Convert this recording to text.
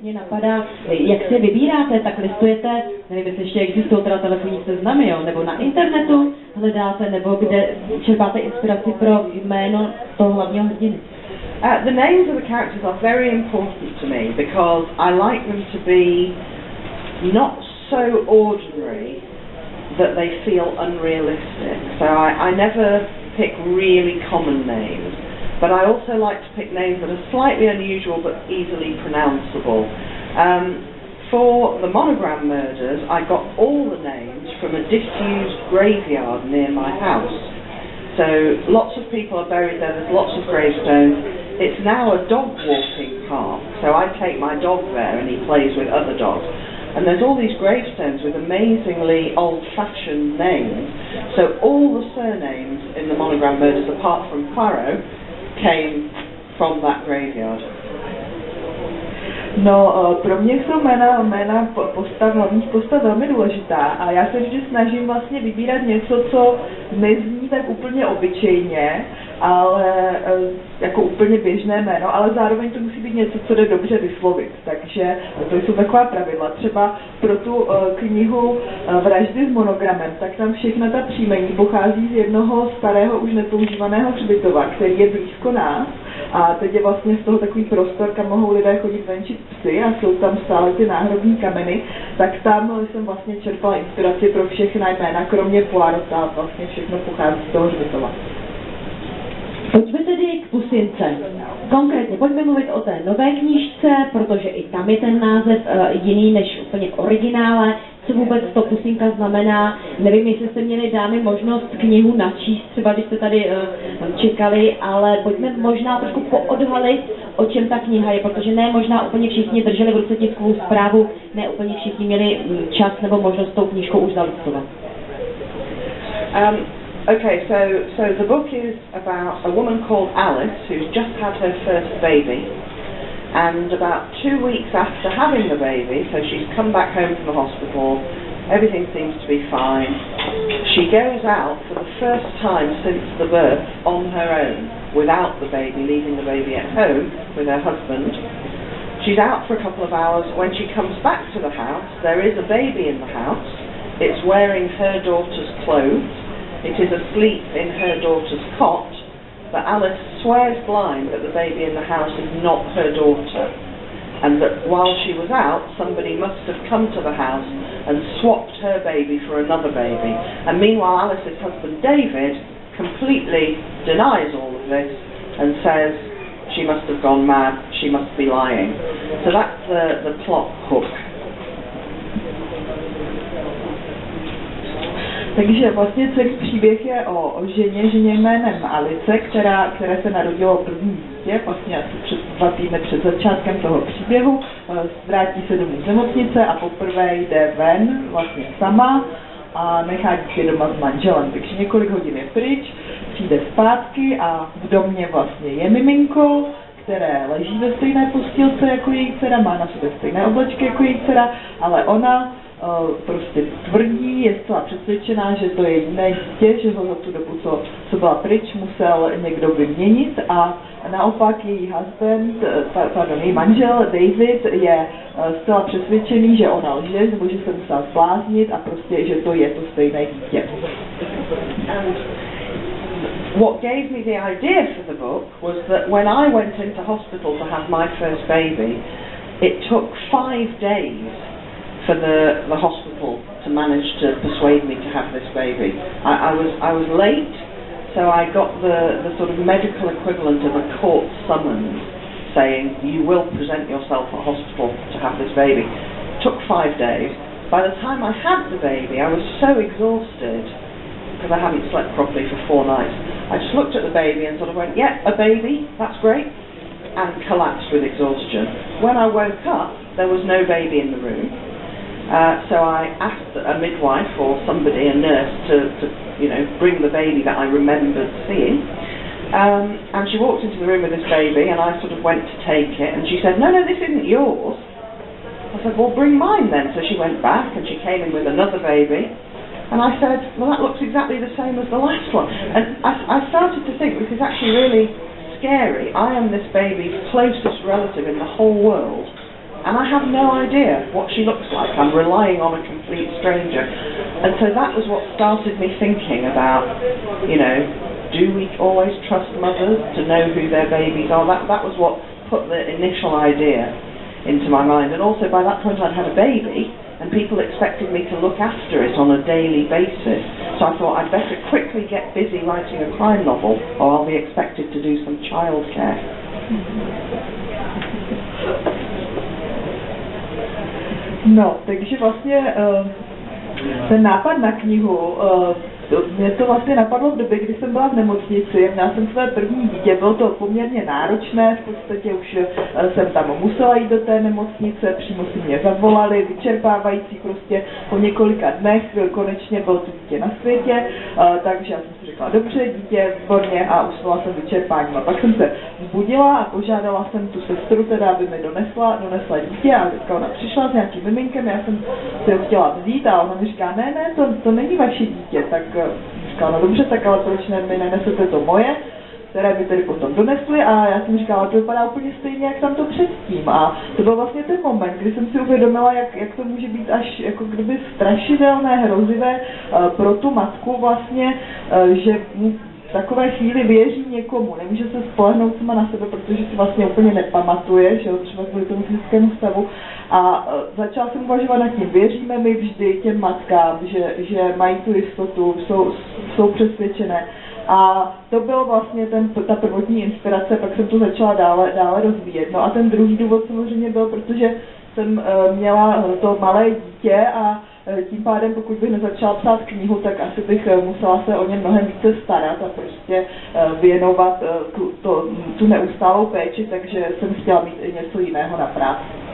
mě napadá, jak si vybíráte, tak listujete, nevím, jestli ještě existují teda telefonní seznamy, jo, nebo na internetu hledáte, nebo kde čerpáte inspiraci pro jméno toho hlavního hrdiny. The names of the characters are very important to me because I like them to be not so ordinary that they feel unrealistic. So I never pick really common names, but I also like to pick names that are slightly unusual but easily pronounceable. For the Monogram murders, I got all the names from a disused graveyard near my house. So lots of people are buried there, there's lots of gravestones. It's now a dog walking park, so I take my dog there and he plays with other dogs. And there's all these gravestones with amazingly old-fashioned names. So all the surnames in the Monogram murders, apart from Poirot, came from that graveyard. No, pro mě jsou jména hlavních postav velmi důležitá a já se vždy snažím vlastně vybírat něco, co nezní tak úplně obyčejně, ale jako úplně běžné jméno, ale zároveň to musí být něco, co jde dobře vyslovit. Takže to jsou taková pravidla. Třeba pro tu knihu Vraždy s monogramem, tak tam všechna ta příjmení pochází z jednoho starého už nepoužívaného hřbitova, který je blízko nás. A teď je vlastně z toho takový prostor, kam mohou lidé chodit venčit psy a jsou tam stále ty náhrobní kameny, tak tam jsem vlastně čerpala inspiraci pro všechna jména, kromě Poirota, vlastně všechno pochází z toho hřbitova. Pojďme tedy k Pusince. Konkrétně pojďme mluvit o té nové knížce, protože i tam je ten název jiný než úplně v originále. Co vůbec to Pusinka znamená? Nevím, jestli jste měli, dámy, možnost knihu načíst, třeba když jste tady čekali, ale pojďme možná trošku poodhalit, o čem ta kniha je, protože ne možná úplně všichni drželi v ruce tiskovou zprávu, ne úplně všichni měli čas nebo možnost tou knížkou už zalistovat. Okay, so the book is about a woman called Alice who's just had her first baby, and about 2 weeks after having the baby, so she's come back home from the hospital, everything seems to be fine. She goes out for the first time since the birth on her own, without the baby, leaving the baby at home with her husband. She's out for a couple of hours. When she comes back to the house, there is a baby in the house. It's wearing her daughter's clothes. It is asleep in her daughter's cot, but Alice swears blind that the baby in the house is not her daughter, and that while she was out, somebody must have come to the house and swapped her baby for another baby. And meanwhile, Alice's husband David completely denies all of this and says she must have gone mad, she must be lying. So that's the plot hook. Takže vlastně celý příběh je o ženě jménem Alice, které se narodilo první dítě, vlastně asi 2 týdny před začátkem toho příběhu. Vrátí se domů z nemocnice a poprvé jde ven vlastně sama a nechá dítě doma s manželem. Takže několik hodin je pryč, přijde zpátky a v domě vlastně je miminko, které leží ve stejné postýlce jako její dcera, má na sobě stejné oblečky jako její dcera, ale ona prostě tvrdí, je zcela přesvědčená, že to je jiné dítě, že ho za tu dobu, co byla pryč, musel někdo vyměnit a naopak její její manžel David je zcela přesvědčený, že ona lže, nebo že se musela zbláznit a prostě, že to je to stejné dítě. What gave me the idea for the book was that when I went into hospital to have my first baby, it took 5 days for the hospital to manage to persuade me to have this baby. I was late, so I got the sort of medical equivalent of a court summons saying you will present yourself at hospital to have this baby. It took 5 days. By the time I had the baby, I was so exhausted because I hadn't slept properly for 4 nights. I just looked at the baby and sort of went, yeah, a baby, that's great, and collapsed with exhaustion. When I woke up, there was no baby in the room. So I asked a midwife or somebody, a nurse, to bring the baby that I remembered seeing. And she walked into the room with this baby, and I sort of went to take it, and she said, no, this isn't yours. I said, well, bring mine then. So she went back, and she came in with another baby. And I said, well, that looks exactly the same as the last one. And I started to think, this is actually really scary. I am this baby's closest relative in the whole world, and I have no idea what she looks like. I'm relying on a complete stranger. And so that was what started me thinking about, you know, do we always trust mothers to know who their babies are? That was what put the initial idea into my mind. And also by that point I'd had a baby, and people expected me to look after it on a daily basis. So I thought I'd better quickly get busy writing a crime novel, or I'll be expected to do some childcare. No, takže vlastně ten nápad na knihu, mě to vlastně napadlo v době, kdy jsem byla v nemocnici, měla jsem své první dítě, bylo to poměrně náročné, v podstatě už jsem tam musela jít do té nemocnice, přímo si mě zavolali, vyčerpávající prostě po několika dnech, konečně bylo to dítě na světě, takže já jsem si řekla, dobře, dítě, výborně, a usnula jsem vyčerpáním. A pak jsem se vzbudila a požádala jsem tu sestru, teda, aby mi donesla dítě, a teďka ona přišla s nějakým miminkem, já jsem si ho chtěla vzít a ona mi říká, ne, to není vaše dítě, tak říkala, no dobře, tak ale proč mi nenesete to moje, které by tedy potom donesli, a já jsem říkala, to vypadá úplně stejně, jak tam to předtím. A to byl vlastně ten moment, kdy jsem si uvědomila, jak to může být až jako kdyby strašidelné, hrozivé pro tu matku vlastně, že v takové chvíli věří někomu, nemůže se spolehnout sama na sebe, protože si vlastně úplně nepamatuje, že jo, třeba kvůli tomu fyzickému stavu. A začala jsem uvažovat nad tím, věříme my vždy těm matkám, že mají tu jistotu, jsou přesvědčené. A to byl vlastně ta prvotní inspirace, pak jsem to začala dále rozvíjet. No a ten druhý důvod samozřejmě byl, protože jsem měla to malé dítě a tím pádem, pokud bych nezačala psát knihu, tak asi bych musela se o ně mnohem více starat a prostě věnovat tu neustálou péči, takže jsem chtěla mít i něco jiného na práci.